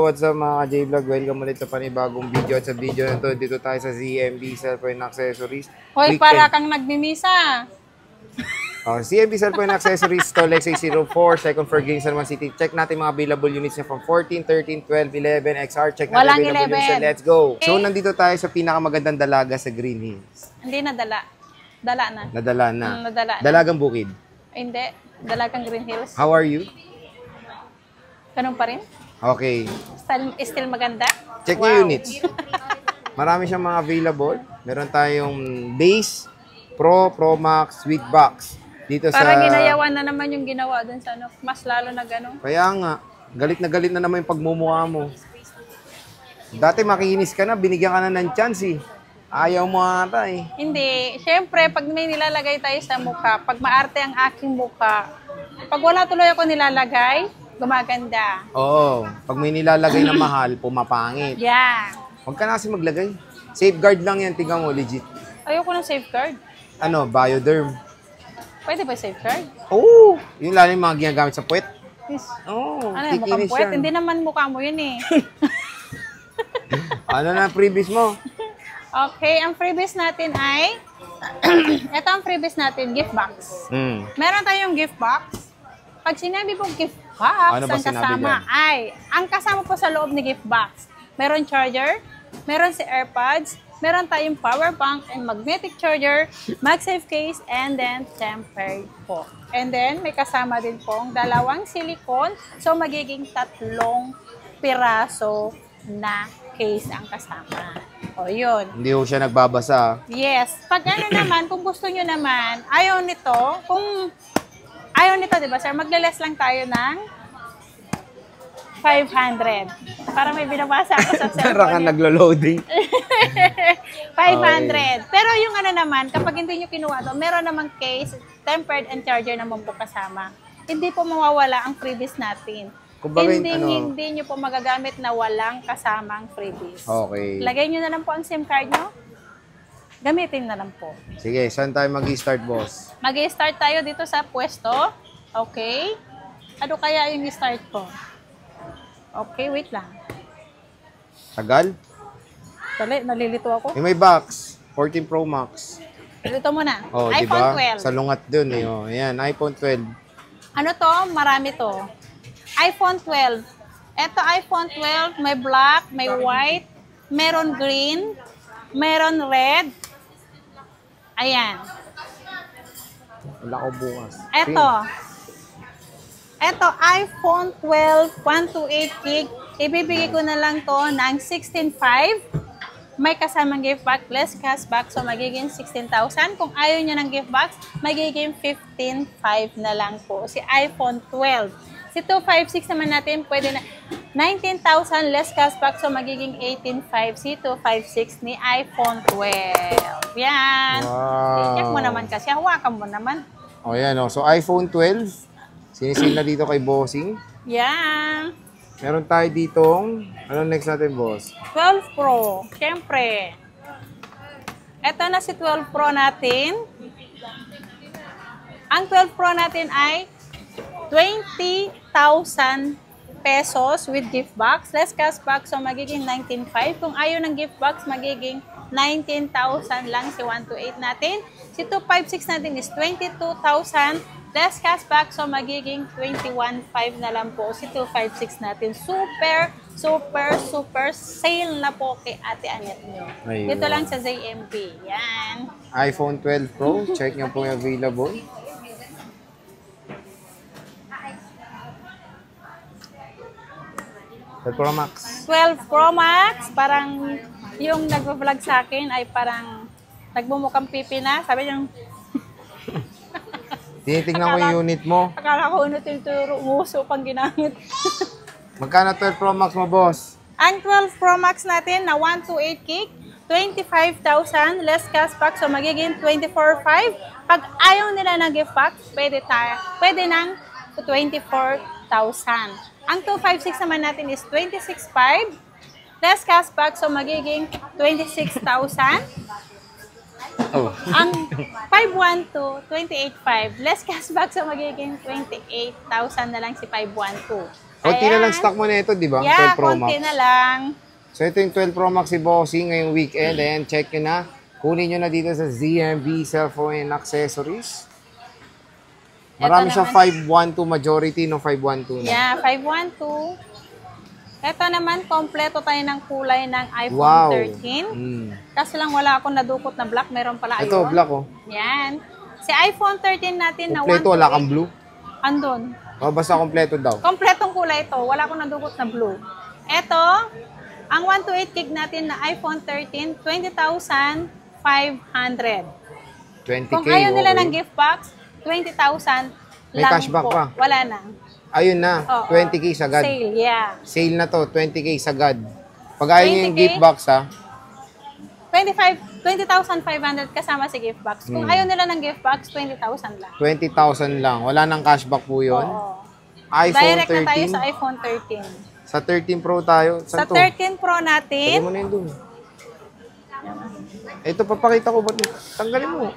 what's up mga J-Vlog? Welcome ulit sa panibagong video. At sa video na to, dito tayo sa ZMB Cellphone Accessories. Hoy, para kang nagmimisa. ZMB Cellphone Accessories, Stall XA04, second floor, Gain San Juan City. Check natin mga available units niya from 14, 13, 12, 11, XR. Check natin Walang available 11. units. Let's go! Okay. So, nandito tayo sa pinakamagandang dalaga sa Green Hills. Hindi nadala. Dala na. Nadala na. Nadala na. Dalagang Bukid. Hindi. Dalagang Green Hills. How are you? Ganun pa rin. Okay. Still maganda. Check niyo units. Marami siyang mga available. Meron tayong Base, Pro, Pro Max, with box. Dito Parang sa... ginayawan na naman yung ginawa dun sa ano. Mas lalo na gano'n. Kaya nga, galit na naman yung pagmumukha mo. Dati makinis ka na, binigyan ka na ng chance eh. Ayaw mo ata eh. Hindi. Siyempre, pag may nilalagay tayo sa mukha, pag maarte ang aking mukha, pag wala tuloy ako nilalagay, gumaganda. Oo. Pag may nilalagay na mahal, pumapangit. Yeah. Huwag ka na kasi maglagay. Safeguard lang yan, tingnan mo, legit. Ayoko ng safeguard. Ano, Bioderm. Pwede ba safeguard? Oo. Yun lalo yung mga ginagamit sa puwet. Yes. Oo. Ano, mukhang puwet? Hindi naman mukha mo yun eh. Ano na previous mo? Okay, ang freebies natin ay, ito ang freebies natin, gift box. Meron tayong gift box. Pag sinabi po gift box, ano ang kasama ay, ang kasama po sa loob ni gift box, meron charger, meron si AirPods, meron tayong power bank and magnetic charger, MagSafe case, and then tempered po. And then, may kasama din pong dalawang silicone, so magiging 3 piraso na case ang kasama. O, yun. Hindi ho siya nagbabasa. Yes. Pag ano naman, kung gusto nyo naman, ayaw nito, di ba sir, magle-less lang tayo ng 500. Para may binabasa ako sa cellphone. Para ka naglo-loading. 500. Pero yung ano naman, kapag hindi nyo kinuha to, meron namang case, tempered and charger naman po kasama. Hindi po mawawala ang freebies natin. Kumbaga, Hindi nyo po magagamit na walang kasamang freebies. Okay. Lagay nyo na lang po ang SIM card nyo. Gamitin na lang po. Sige, saan tayo mag-start, boss? Mag-start tayo dito sa pwesto. Okay. Ano kaya yung start ko? Okay, wait lang. Tagal? Dali, nalilito ako. Yung may box, 14 Pro Max. Dito muna. Oh, iPhone diba? 12. Sa lungat dun eh. Oh. Ayan, iPhone 12. Ano to? Marami to. iPhone 12. Ito iPhone 12, may black, may white, meron green, meron red. Ayan. Wala ko bukas. Ito iPhone 12, 128 gig. Ibibigay ko na lang to ng 16,500. May kasamang gift box, less cashback, so magiging 16,000. Kung ayaw nyo ng gift box, magiging 15,500 na lang po. Si iPhone 12. Si 256 naman natin, pwede na 19,000 less cashback, so magiging 18,500. Si 256 ni iPhone 12. Yan. Wow. I-check mo naman kasi, hawakan mo naman. O yan o. So iPhone 12, sinisil na dito kay Bossing. Yan. Meron tayo ditong, ano next natin, boss? 12 Pro. Siyempre. Ito na si 12 Pro natin. Ang 12 Pro natin ay 20,000 pesos with gift box. Less cashback, so magiging 19,500. Kung ayaw ng gift box, magiging 19,000 lang si 128 natin. Si 256 natin is 22,000. Less cashback, so magiging 21,500 na lang po si 256 natin. Super sale na po kay Ate Anet nyo. Ayun. Dito lang sa ZMB. Yan. iPhone 12 Pro, check nyo po yung available. Pro Max. 12 Pro Max, parang yung nagvo-vlog sa akin ay parang nagmumukhang pipi na. Sabi niya, Tinitingnan ko yung unit mo. akala ko unutin turo, uso pang ginamit. Magkano 12 Pro Max mo, boss? Ang 12 Pro Max natin na 128 gig, 25,000 less cashback, so magiging 24,500. Pag ayaw nila ng gift box, pwede ng 24,000. Ang 256 naman natin is 26,500 less cashback, so magiging 26,000. Oh. Ang 512, 28,500 less cashback, so magiging 28,000 na lang si 512. Konti na Ayan. lang stock mo na ito, di ba? Yeah, 12 Pro Max. konti na lang. So, ito yung 12 Pro Max si Bossing ngayong weekend. Ayan, check nyo na. Kunin nyo na dito sa ZMB Cellphone and Accessories. Marami Ito siya naman. 512 majority no 512 na. Yeah, 512. Ito naman, kompleto tayo ng kulay ng iPhone Wow. 13. Mm. Kaso lang wala akong nadukot na black. Meron pala Ito, ayun. black oh. Yan. Si iPhone 13 natin na Kompleto, wala kang 128. blue. Andun. O, basta kompleto daw. Kompletong kulay ito. Wala akong nadukot na blue. Ito, ang 128 gig natin na iPhone 13, 20,500. 20K. Kung ayaw nila okay. ng gift box, 20,000 May lang cashback po. pa. Wala na. Ayun na, Oo. 20K sagad. Sale, yeah. Sale na to, 20K sagad. Pag ayaw nyo yung 20K? gift box ha, 20,500 kasama si gift box. Kung ayaw nila ng gift box, 20,000 lang. 20,000 lang. Wala nang cashback po yun. Oo. iPhone Direct na tayo 13. sa iPhone 13. Sa 13 Pro tayo. Sa Saan to? 13 Pro Tagyan natin, mo na yun dun. Ito, papakita ko. Ba't tanggalin mo?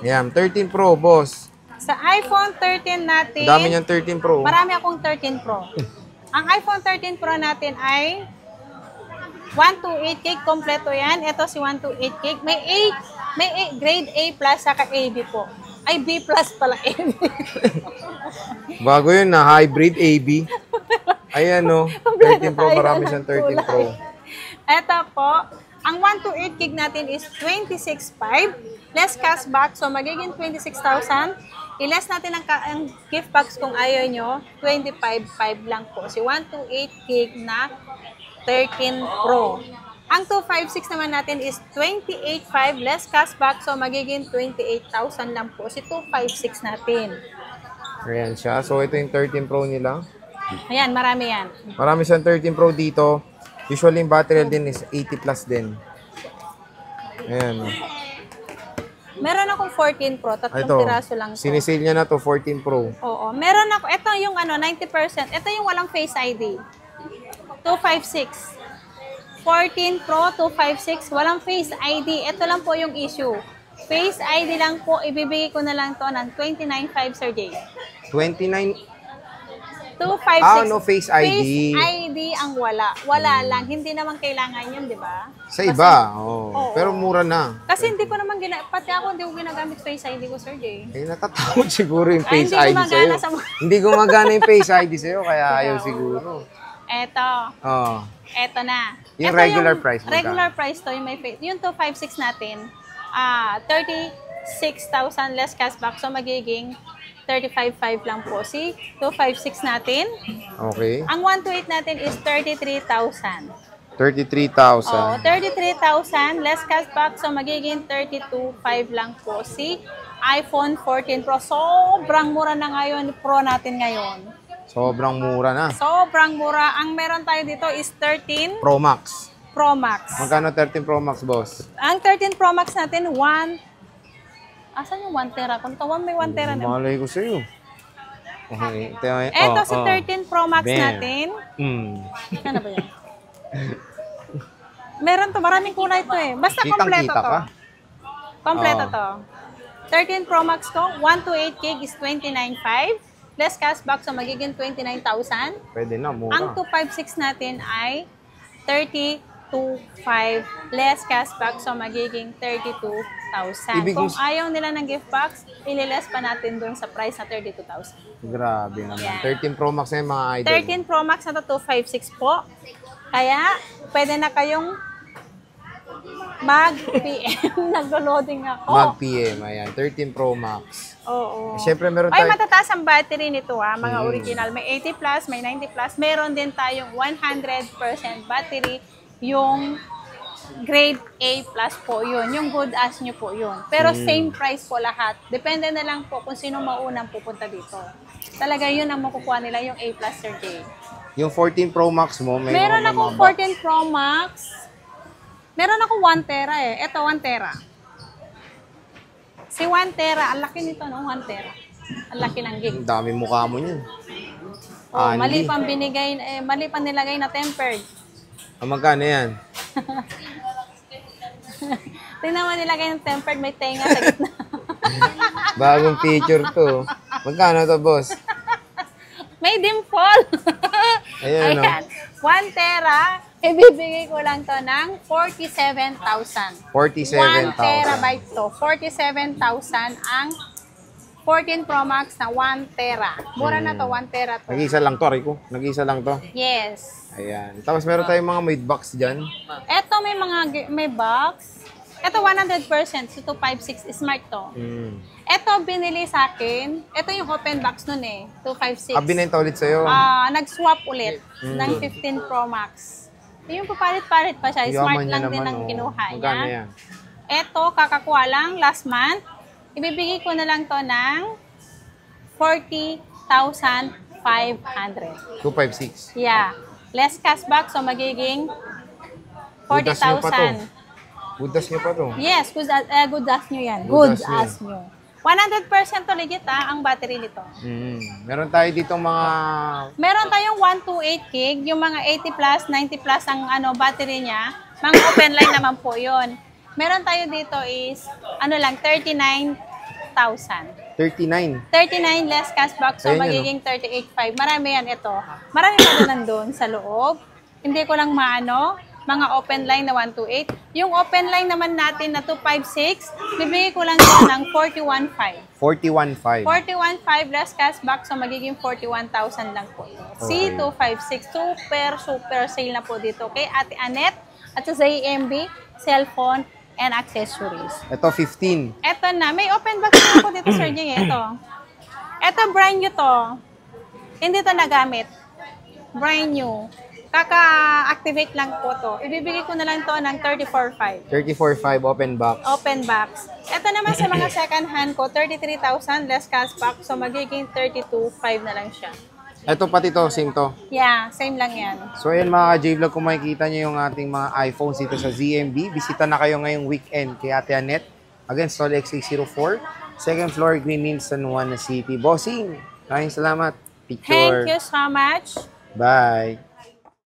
Yan, 13 Pro, boss. sa iPhone 13 natin, Ang dami niyang 13 Pro. marami akong 13 Pro. Ang iPhone 13 Pro natin ay 128 gig, kompleto yan. Ito si 128 gig. May grade A plus saka AB po. Ay, B plus pala, AB. Bago yun na, hybrid AB. Ayan no, 13 Pro, marami siyang 13 Pro. Ito po, ang 128 gig natin is 26.5. Less cashback, so magiging 26,000. I-less natin ang gift box kung ayaw nyo, 25.5 lang po. Si 128 gig na 13 Pro. Ang 256 naman natin is 28.5 less cashback, so magiging 28,000 lang po. Si 256 natin. Ayan siya. So, ito yung 13 Pro nila. Ayan, marami yan. Marami siyang 13 Pro dito. Usually, yung battery din is 80 plus din. Ayan. Meron akong 14 Pro, tatlong Ito, piraso lang to. sinisale niya na to, 14 Pro. Oo, meron ako, ito yung 90%, ito yung walang Face ID. 256. 14 Pro, 256, walang Face ID. Ito lang po yung issue. Face ID lang po, ibibigay ko na lang to ng 29.5 Sir Jay. 29. 256. Ah, no Face ID. Face ID ang wala. Wala lang. Hindi naman kailangan yun, di ba? Sa iba, Oo. Pero mura na. Kasi hindi ko naman pati ako hindi ko ginagamit Face ID ko, Sir Jay. Eh, natatakot siguro yung Ay, Face hindi ID sa'yo. gumagana sa mga- Hindi gumagana yung Face ID sa'yo, kaya ayaw siguro. Eto. Oh. Eto na. Yung Eto regular price mo Regular price to, yung, yung 256 natin, 36,000 less cashback. So, magiging 35.5 lang po. Si 256 natin. Okay. Ang 128 natin is 33,000. 33,000. Oh, 33,000 less cashback. So, magiging 32.5 lang po. Si iPhone 14 Pro. Sobrang mura na ngayon, Pro natin ngayon. Sobrang mura na. Sobrang mura. Ang meron tayo dito is 13 Pro Max. Pro Max. Magkano 13 Pro Max, boss? Ang 13 Pro Max natin, asan yung 1 tera? Kung ito, may 1 tera na. Malay ko sa'yo. Okay. Ito si 13 Pro Max Bam. natin. Ano ba yan? Meron to, maraming kulay to eh. Basta kompleto Kitang-kita to. ka. Kompleto Oo. to. 13 Pro Max ko, 128 gig is 29.5. Less cashback, so magiging 29,000. Pwede na, mura. Ang 256 natin ay 32.5 less cashback, so magiging 32,000. Ibig Kung mo- ayaw nila ng gift box, ililess pa natin dun sa price na 32,000. Grabe naman. Yan. 13 Pro Max na yung mga idol. 13 Pro Max na to, 256 po. Kaya, pwede na kayong mag-PM. Nag-loading ako. Mag-PM. Ayan. 13 Pro Max. Oo. Siyempre, meron Ay, tayo. matataas ang battery nito mga original. May 80 plus, may 90 plus. Meron din tayong 100% battery. Yung grade A plus po yun. Yung good as nyo po yun. Pero same price po lahat. Depende na lang po kung sino maunang pupunta dito. Talaga yun ang makukuha nila, yung A plus Sir Jay. Yung 14 Pro Max mo, Meron akong 14 Pro Max. Meron akong 1 tera eh. Ito, 1 tera. Si 1 tera, ang laki nito, no? 1 tera. Ang laki ng gig. Ang dami mukha mo yun. Oh, Andy. mali pang binigay, mali pang nilagay na tempered. Magkano yan? Tingnan mo nilagay ng tempered, may tenga sa gitna. Bagong feature to. Magkano to, boss? May dimple. Ayan, Ayan. 1 tera, ibibigay ko lang to ng 47,000. 1 47,000. terabyte to. 47,000 ang 14 Pro Max na 1 tera. Mura na to, 1 tera to. Nag-isa lang to, Rico. Nag-isa lang to. Yes. Ayan. Tapos meron tayong mga mid box dyan. Ito may box. Ito 100% so 256 smart to. Mm. Ito binili sa akin. Ito yung open box nun eh. 256. Binenta ulit sa'yo. Nag-swap ulit ng 15 Pro Max. Yung papalit-palit pa siya. Smart Yaman niya lang din naman, ang oh. kinuha Magkano niya. yan? Ito, kakakuha lang last month. Ibibigay ko na lang to ng 40,500. 256. Yeah. Less cashback, so magiging Budas niyo pa to. 40,000. Budas niyo pa to. Yes, good as nyo yan. Good Good as as nyo. 100% to legit ang battery nito. Meron tayo ditong mga... Meron tayong 128 gig, yung mga 80 plus, 90 plus ang battery niya. Mga open line naman po yon. Meron tayo dito is, 39,000. 39. 39 less cashback, so Ayun, magiging 38,500. Marami yan ito. Marami pa doon nandun sa loob. Hindi ko lang mga open line na 128. Yung open line naman natin na 256, bibigay ko lang doon ng 41,500. 41.5. 41,500 less cashback, so magiging 41,000 lang po. C256, super sale na po dito kay Ate Annette at sa ZMB, cellphone, and accessories. Ito 15. Ito na, may open box na po dito, Sir Jing. Ito brand new to. Hindi to nagamit. Brand new. Kaka-activate lang po to. Ibibigay ko na lang to ng 34,500. 34.5 open box. Open box. Ito naman sa mga second hand ko, 33,000 less cashback. So, magiging 32,500 na lang siya. Ito pati to, same to. Yeah, same lang yan. So ayan mga ka-J-Vlog, kung makikita nyo yung ating mga iPhones dito sa ZMB, bisita na kayo ngayong weekend kay Ate Annette. Again, Stall X604, second floor, Green Hills, San Juan City. Bossing, maraming salamat. Picture. Thank you so much. Bye.